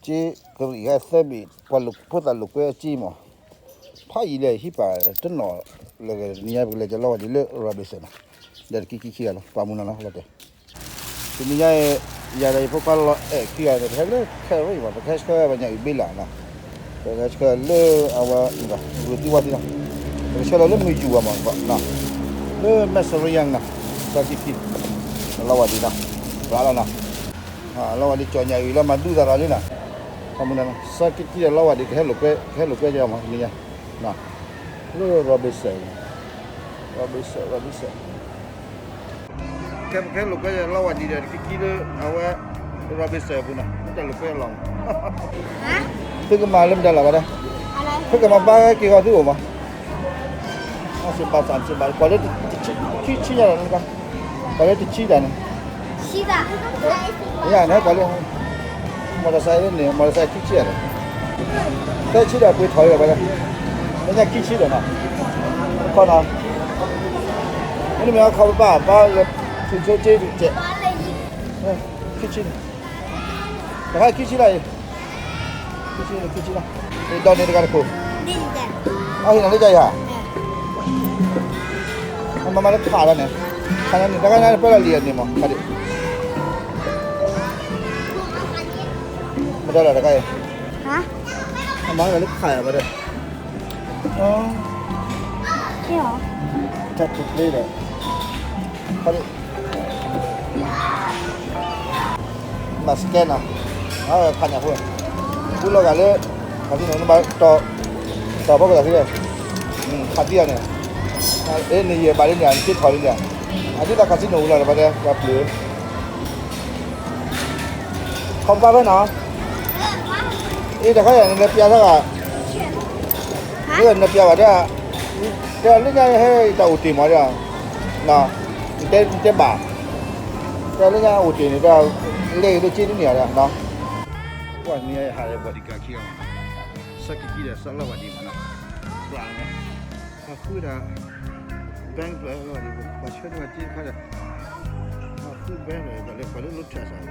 这个一个设备，把路铺在路边机嘛，怕一来去把真老那个你也不来就老的了，罗贝森了，在去了，把门了好的。你也来不把老去了，他了开会嘛，开车把人一杯了呢，开车了啊我那个我地话的呢，开了了没住啊嘛，那了没什么样呢，啥去，老话的呢，拉了呢，啊老话的叫人了嘛，都在那里呢。Kamunan sakit dia lawa di kelupe aja mah ni ya. Nah, lu robese. Kelupe aja lawa di dari kiri awa robese pun nah. Kita lupa long. Hah? Tu ke malam dah lah pada. Tu ke mabak ke kau tu mah. Masih pasang sebab kalau cuci jalan kan. Kalau cuci jalan. Cuci dah. Ya, nah kalau motorcycle呢，motorcycle 机器的，开起来不会讨厌吧？人家机器的嘛，靠哪？你们要靠把这，机器的，还机器来，机器了，你到你那个库，啊，现在你在呀？我妈妈都卡了呢，看到你大概那不要脸的嘛，快点。Ada lah kaya. Hah? Amang kali kaya pada. Oh. Iya. Satu play dah. Kali. Masken ah. Ah, kanya pun. Pulau kali, kali ni nampak to apa kali ni? Hati ni. Ni ye balik ni, kita thori ni. Adi tak kasih nula pada play. Kau apa nak? 你这个人那边那个，那个那边话的，这人家还在屋顶嘛的，那，你把，这人家屋顶那个累都接着你了，那。哇，你还还不的干起啊？啥个鸡的，啥老话的嘛那，不然呢？啊，回来，bank 来了的，把车子接开了，啊，回 bank 来，把那路车上了，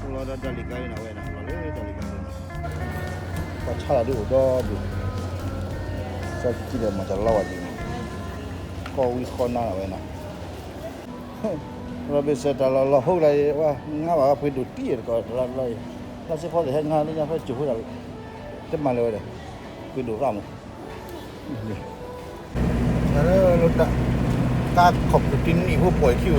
我老早在里干的那位呢，老累在里干的。我差了多少步？这记得嘛，叫老话的嘛，高位高那位呢。เราไปเสร็จแล้วเราพูดอะไรว่าง่ายว่าไปดูตีก็เราเฉพาะแต่งานนี่ยังไปจุดเราจะมาเลยไปดูร่างนี่แล้วเราตาขอบกินอีกผู้ป่วยคิว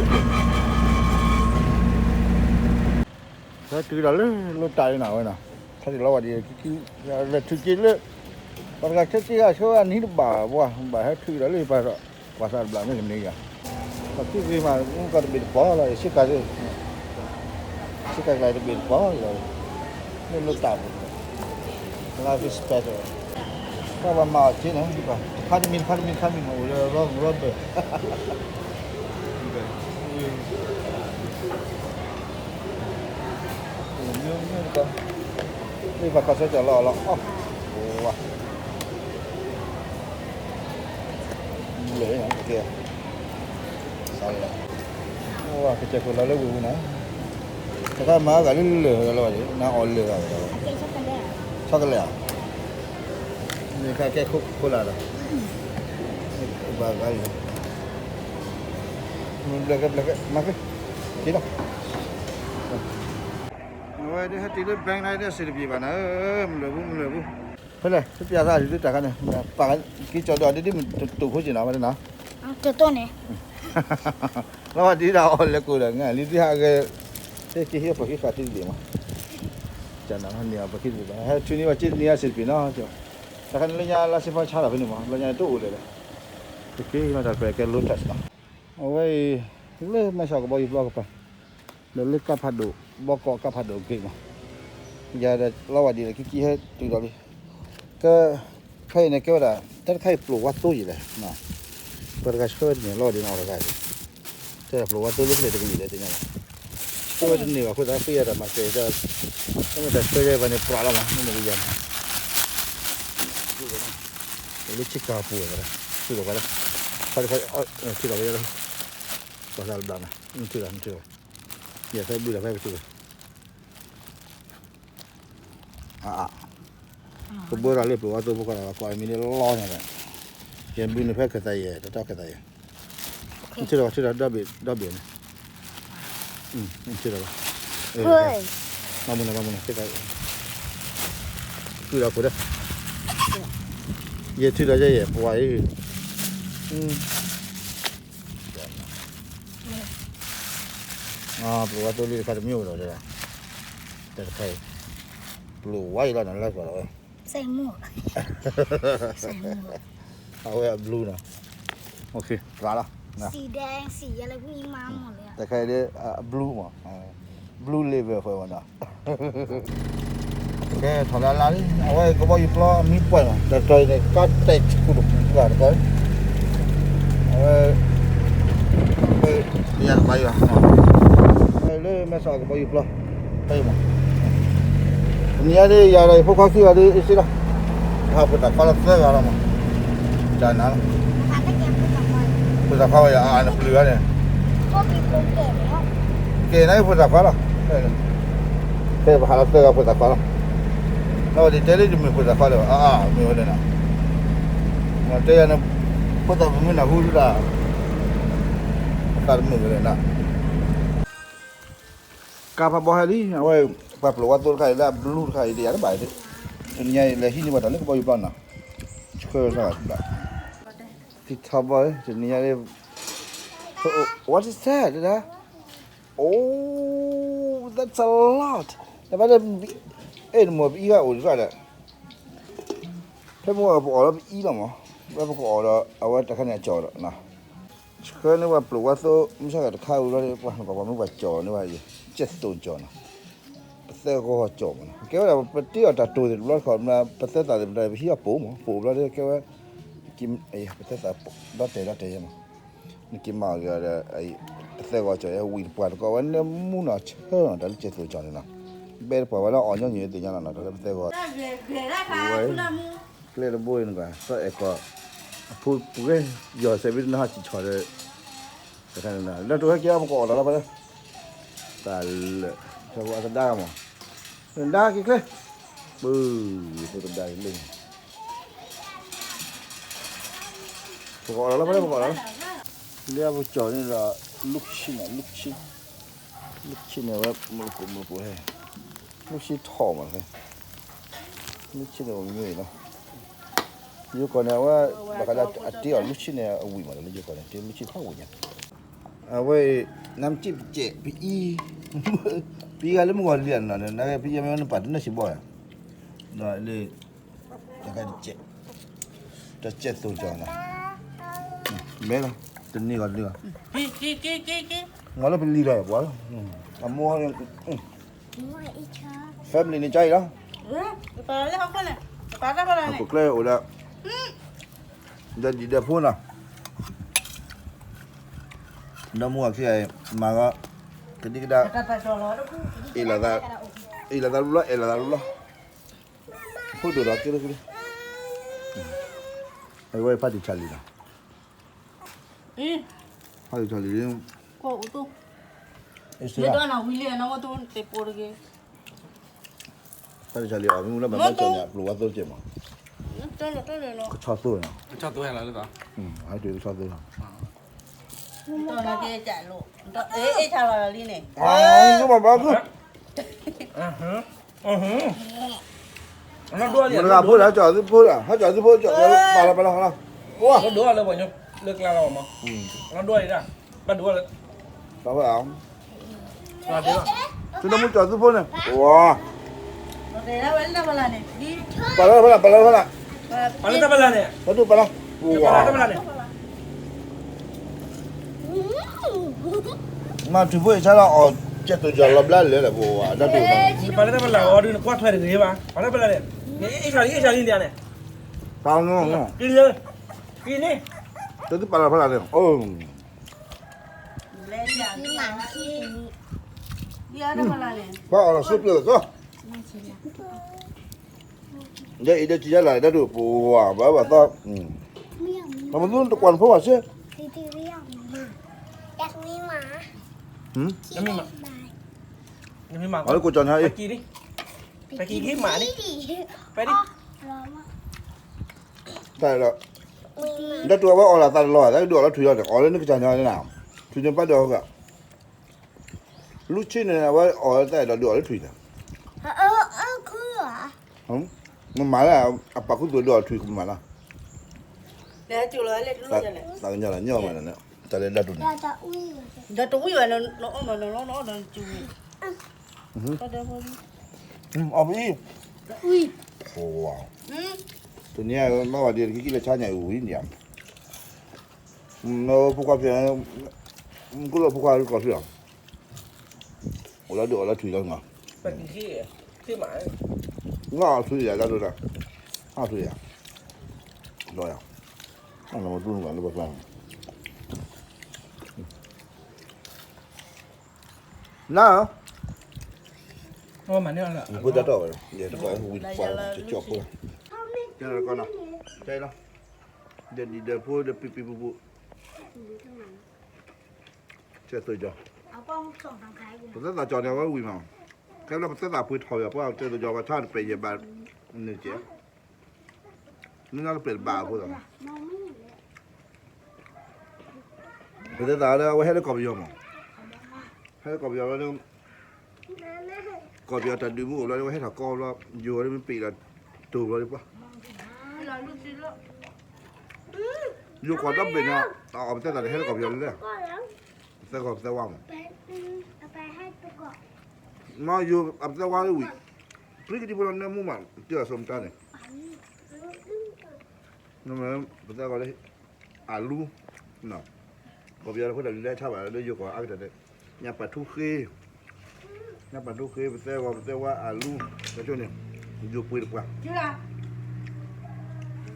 แล้วตื่นแล้วเราตายหนาวนะถ้าเราว่าดีคือเราถึงกินเลยตอนการเช็คที่เขาช่วยนี้บ่าให้ตื่นแล้วเลยไปภาษาบาลีไม่เห็นนี่กันTapi memang kalau lebih bawah lah, sekarang lebih bawah lah, ni lu tahu, life is better. Kalau mau je ni, kami, udah rob. Ni bakal saja lah, oh, wah, boleh ya, okay. Salah. Wah, kecil pula lagu na. Sekarang mah kali le kalau ada, nak ole lah. Coklat. Ni kakek kola lah. Bagal. Belakang, makan. Tidak. Wah, dia hati dia bank naik dia seribu mana? Melebu. Boleh, biasa itu tak kan? Pakai kita ada di tu hujan apa na? Betul ni. Lawa di dah oleh kurang kan, lihat agak kehia pakai katil dia mah. Jangan hanya pakai dia. Hai cuni wajib ni asyik pina je. Takkan lenya lah siapa cara pina mah, lenya itu boleh lah. Okey, macam pakai lutas lah. Awai, le macam kau bawa blog apa? Le kapado, bokok kapado okey mah. Jadi lawa di lagi kehia tu dah. Ke kai ni kau dah, terkai peluk waktu je lah. Nah. Perkasa ni lawa di mana lagi? Saya perlu waktu lebih dari ini dah tinggal. Kalau ni aku dah pergi ada macam itu. Kami dah pergi banyak problem lah ni macam. Ini cik apa ya? Sudah kalau. Sudah bayar. Pasal dana. Ini sudah. Ya saya bila saya sudah. ก็บัวเราเรียบร้อยตัวพวกเราก็มีเรื่องร้อนอย่างเงี้ยยังบินเพื่อกระต่ายตัวเจ้ากระต่ายชื่อเราดับเบิ้ลชื่อเราเฮ้ยมามุนกระต่ายคือเราพูดได้เยอะชื่อเราจะเยอะพอไว้ปลูกว่าตัวนี้เขาจะมีอยู่แล้วจ้ะแต่ใครปลูกไว้แล้วนั่นแหละก็เลย ใส่หมวกใส่หมวก เอาไว้บลูนะโอเคร้านละนะ สีแดงสีอะไรพวกนี้มาหมดเลย แต่ใครได้บลูมั้งบลูเลเวลไฟวันน่ะแกถอดร้านนี้เอาไว้ก็บอกอยู่ปลอมีป่วยมั้งแต่ใจเนี่ยก็เตะกุดก่อนก่อนเอาไว้เนี่ยไปอ่ะไปเลยไม่สาวก็บอกอยู่ปลอไปมั้งเนี่ยดิยาอะไรพวกเขาคิดว่าดิสิล่ะถ้าพูดแต่ก็รับเสื้อกันมั้งจานนั้น พาตะเกียบไปกับมัน พูดแต่เขาอย่าอ่านเปลือยเนี่ย ก็มีโปรเกตแล้ว เกย์ไหนพูดแต่เขาล่ะเฮ้ยพารับเสื้อก็พูดแต่เขาล่ะแล้วดิเจลี่จะมีพูดแต่เขาเลยมีอะไรนะมันเจยันพูดแต่ไม่น่าพูดละการมึงเลยนะกาพบอฮารีเอาไว้ปรับปรุงตัวใครละบลูใครเดียร์บ่ายดิเนี่ยเลยที่นี่มาตอนนี้ก็บอกอยู่บ้านนะช่วยสักแบบที่ทำไว้จะเนี่ยเลย what is that นะ oh that's a lot แต่ว่ามันอีกอ่ะโอ้ยก็ได้ถ้ามัวพอแล้วอีแล้วมั้งว่าพอแล้วเอาไว้ตะขันเนี่ยจ่อแล้วนะคือนี่ว่าปลูกว่าโซ่ไม่ใช่กับข้าวแล้วว่ามันก็ว่ามันว่าจ่อนี่ว่าเจ็ดต้นจ่อนะเสกก็จ่อมันแกว่าปฏิวัติตัวเด็กร้อนขอมาปฏิวัติได้ไปที่ปู่มั้งปู่แล้วแกว่ากินไอ้ปฏิวัติดัดเตะมั้งนี่กินมาก็ไอ้เสกก็จ่อวิ่งปวดก็วันนี้มุนอ่ะเชื่อได้เจ็ดต้นจ่อนี่นะเบลปวดแล้วอ่อนยังอยู่ตีอย่างนั้นนะแต่เสกก็เล่นบ่อยนึงกันก็เอกก็พูดปุ๊กย่อเซบิน่าจิชอเลยแต่กันนะแล้วตัวแกมันก็ออกแล้วไปตาลจะว่าจะได้มั้งได้กี่ครั้งบูพูดได้เลยพอแล้วไปพอแล้วเรียกว่าจอนี่ละลูกชิ้นเนี่ยว่ามันกูให้ลูกชิ้นทอดมันเลยลูกชิ้นเนี่ยมันมีเนาะอยู่ก่อนเนี่ยว่าบางทีอาทิตย์ลูกชิ้นเนี่ยวิ่งมาเลยอยู่ก่อนเนี่ยลูกชิ้นข้าววิ่งเอาไว้น้ำจิ้มเจ๊ปีกันแล้วมึงว่าเรียนนะเนี่ยปียังไม่มันปัดนั่นสิบ่อยนะเลยแล้วก็เจ๊จะเจ๊ตัวจอนะเมื่อตัวนี้ก่อนดีกว่างั้นเราเป็นลีดเลยบ่อ่ะมัวยัง มัวอีชา family นี่ใจแล้ว ไปเลยเขาคนเลยไปได้ปะล่ะ กูเคยโอ้ละจะดีเดี๋ยวพูดนะน้ำมัวที่ไอ้มาก็กันดีก็ได้อีหลาดรู้ละพูดดูรักกันเลยไอ้ว่าพาดิชาลีนะพาดิชาลีนี่ ก็อุตุ ไอ้เสี เดี๋ ย ยวนะวิลเลียนนะว่าตัวเตปโปรเกพาดิชาลีอ่ะมึงรู้ไหมมันจะเนี่ยปลูกว่าตัวเจ็บมั้ง ตัวเลยเนาะ ชอบตัวนะ ชอบตัวอะไรหรือเปล่า ให้ดูชอบตัวนะ ตัวนั้นแกจ่ายลูกตัวชาลาลีเนี่ย อ๋อก็บอกว่าคือ nó đua liền มันลาพูดแล้วจอดที่พูดอ่ะถ้าจอดที่พูดจอดไปแล้วว้า nó đuaเลยบ่nhung lực lao mà nó đua đi ra bắt đuaเลย เราไปเอา là thế rồi ชุดน้ำมันจอดที่พูดเนี่ยว้า เดี๋ยวเว้นได้ปะล่ะเนี่ยดี ไปแล้ว Paling tak belah ni มาดูไปแล้วว้า tak belah ni มาถึงพูดใช่แล้วอ๋อเจ็ดตัวจอดรอบแรกเลยแหละว้าได้ดูนะ Paling tak belah oh dia kuat hari ni ba Paling belah ni ni cari dia ni ตามน้อง ini je ini ตัวที่ไปแล้วเนี่ยโอ้ เล่นอย่าง มีหมาขี้ เดี๋ยวได้ปะล่ะเนี่ย พ่อเอาซุปเลยก็เดี๋ยวอีเดี๋ยวจะอะไรได้ดูว้าแบบต้อง เมี่ยง เรามาดูตะกวนเพราะว่าเชื่อ ที่เรียกมาอยากมีหมา ยังมีหมา บาย ยังมีหมา เอาลูกกูจอนให้ กี่ดิ ไปกินขี้หมาดิ ไปดิ ร้อนมาก ได้แล้ว มีหมา ได้ตัวว่าออลาตลอดได้ตัวแล้วถุยจากออลนี่ก็จะเนี่ยนะถุยจนป้าเดียวก็ลูกชิ้นเนี่ยว่าออลได้เราดูออลถุยนะ คือเหรอ มันมาแล้วอ่ะปากคุณตัวดูออลถุยคุณมาแล้ว เดี๋ยวจุเลยเล็ดลูกจะเลย ตากันยาละเนี่ยมันเนี่ยจะเลยได้ดู เราจะอุ้ย เดี๋ยวตุ้ยวันน้องมันน้องจุยก็เดี๋ยวพอดี เอาไปอีก อุ้ย โอ้ว้าวตัวเนี้ยเมื่อวานเดียวกินเลยชาใหญ่หูยิ่งใหญ่เราพวกเขาเพียงกูเราพวกเขาก็เสีย我来我来推了我， ไปกินขี้หมา 我推呀，那都是，俺推呀，老呀，俺那么多人都不算。那， เพราะมันเนี่ยแหละ 你不得到了，也这个会放就叫过来。这个干了，对了，你的铺的哔哔啵啵，这对着。 เอาป้องส่งทางใครกู 不是那叫的我为嘛？看那不是那不会掏呀，不然这都叫我差的半夜班那节，你那个白班不的？ มองไม่เห็นเลย 不是咋的？我还得搞不了嘛，还得搞不了那个搞不了，但对不？那我还他搞了，有的没背了，走了的不？ เราลูกชิ้นแล้ว 有搞那边呢，啊，不在那里还得搞不了的， ก็แล้ว 再搞再忘了。 ไปเอาไปให้ตัวก่อน 那有啊，再忘了位，不是个地方那木嘛，这什么干的？那么不在搞的，阿鲁，那。搞不了，或者来差吧，那有个阿个的，伢把土黑，伢把土黑不在话阿鲁，那叫呢，有不的不？ ชื่ออะไร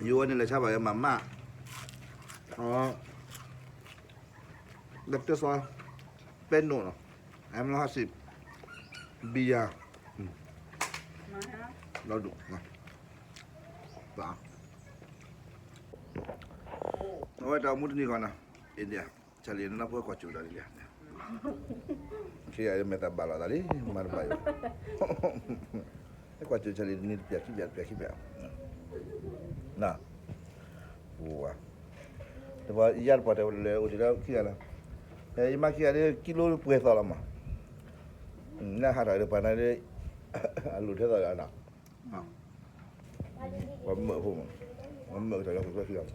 อยู่อันนี้เลยใช่ป่ะมาม่าอ๋อดับเตอร์ซอยเป็นโน่นแอม150เบียร์ มาฮะ เราดูนะป่ะเอาไว้เรามุดนี่ก่อนนะอินเดียชาลีนั่นพวกกอดจูดาลีเนี่ยที่ไอ้เมตาบาลาดาลีมาร์บายไอ้กอดจูชาลีนี่เปียกขี้เปียกนะว้าแต่ว่ายาร์ปอดเลยอุดแล้วขี้อะไรเฮ้ยมาขี้อะไรกิโลเปย์สอละมาน่าหาอะไรปานนั้นเลยหลุดเท่าไหร่นะว่าเมื่อพวกมันเมื่อแต่เราก็ขี้อะไร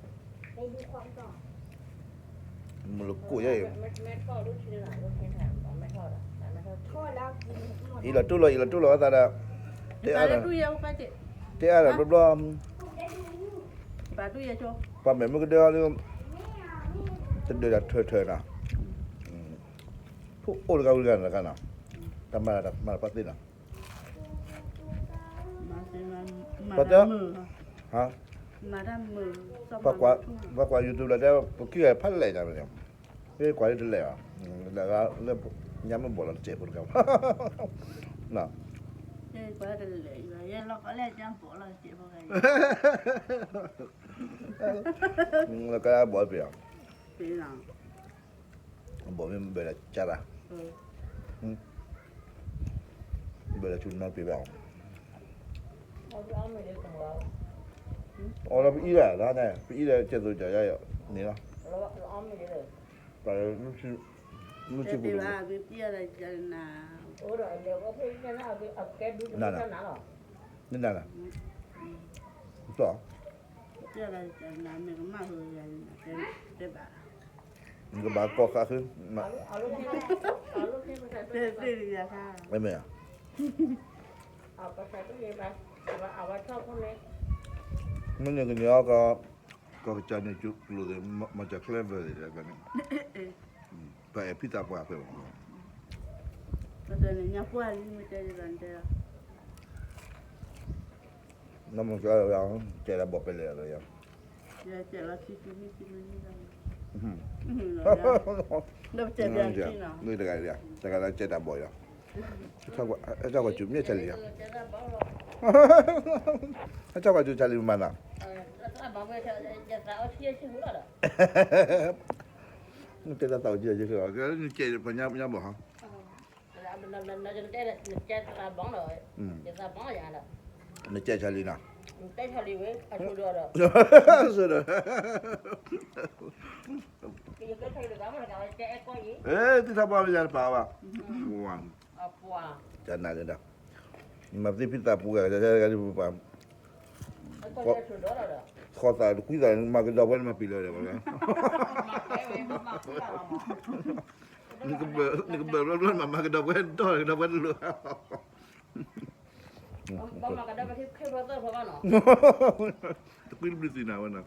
มันลุกกู้ยัย แม่ก็ลูกชิ้นหลานลูกชิ้นแถมไม่ทอดอ่ะไม่ทอด โทษแล้วกินหมด อีหลัดตู้เลยว่าแต่ละ ปลาตู้เยอะไปเจ๊ เจ้าอะไรรอบ ปลาตู้เยอะโชว์ ๆปั๊มแบบมันก็เดือดเลยจะเดือดเถิดนะพวกโอ้ยกันกันนะทำมาปัตตินะ มาสิมาด้านมือ ฮะ มาด้านมือ ปากว่ายูทูบแล้วได้กี่ไอ้พันเลยจ้ะเนี่ยเฮ้ยกว่าจะเลยอ่ะแล้วก็เริ่มย้ำมันบอกเราเจ็บปวดกันน่ะ เจ๊กว่าจะเลยยังเราก็เล่นจังปวดเราเจ็บพอไง แล้วก็บอกไปอ่ะ ปีหลัง บอกไม่เบื่อจ้าละเบื่อชุนน้อยไปแบบอ๋อเราไปอีแล้วนะเนี่ยไปอีแล้วเจ็ดตัวจ่ายนี่เนาะแต่ลูกชิ้น เจ๊ปีว่าพี่เปี้ยอะไรจะน่า นั่นน่ะนี่นั่นน่ะต่อ เปี้ยอะไรจะน่าไม่ก็มาเลยเจ๊บ้า มันก็บากอกคือมา เจ๊ปีเดียวค่ะ ไม่ไหมอ่ะ เอาไปใส่ตู้เย็นไปเอาไว้ชอบพวกนี้ มันอย่างนี้ก็จานนี้จุกเลยมาจากเคลเวอร์เลยกันนี่ไปพิธาปะเพื่อน ก็จะเนี่ยพวกนี้ไม่ได้กันเจ้า น้ำมันก็ยังเจริญบอกไปเลยอะไรอย่าง เจ๊เราคิดนี่กัน เฮ้ย เราเจ็บอย่างที่เนาะ นี่ได้ไงเนี่ยแต่ก็เจริญบ่อยอ่ะเจ้าว่าจุ่มเนี่ยเฉลี่ยเจ้าว่าจุ่มเฉลี่ยมันอ่ะนี่เจริญต่อเยอะๆก็นี่เจริญปัญญาบอกฮะ nó chân tết là bóng rồi giờ ra bóng rồi là 你介绍你呢？ tết theo đi với ăn chua rồi 是的。 bây giờ cái thay được mà là cái có gì 哎，这他爸爸家的爸爸，哇， wow 真那个的，你妈这皮大不个，这个不爸， có cái chua đó rồi 好大，贵在妈个老板妈比了的，我讲。 你个不乱妈妈个老板多，老板了。 bóng mà cái đó cái bao giờ phải bao nó Quý beli sini mana?